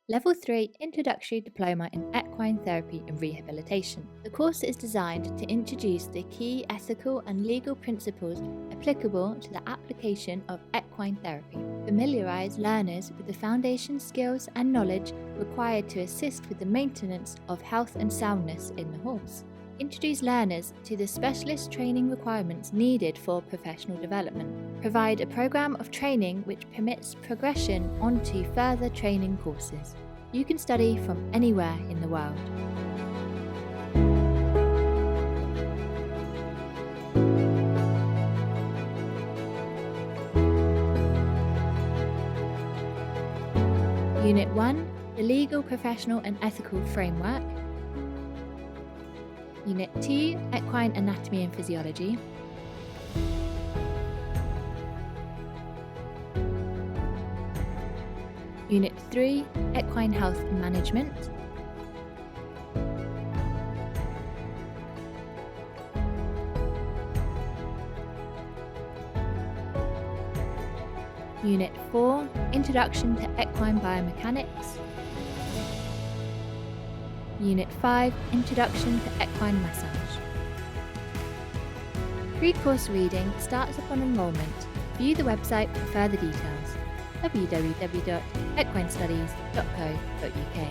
Level 3 Introductory Diploma in Equine Therapy and Rehabilitation. The course is designed to introduce the key ethical and legal principles applicable to the application of equine therapy. Familiarise learners with the foundation skills and knowledge required to assist with the maintenance of health and soundness in the horse. Introduce learners to the specialist training requirements needed for professional development. Provide a program of training which permits progression onto further training courses. You can study from anywhere in the world. Unit 1, the Legal, Professional and Ethical Framework. Unit 2, Equine Anatomy and Physiology. Unit 3, Equine Health and Management. Unit 4, Introduction to Equine Biomechanics. Unit 5, Introduction to Equine Massage. Pre-course reading starts upon enrolment. View the website for further details: www.equinestudies.co.uk.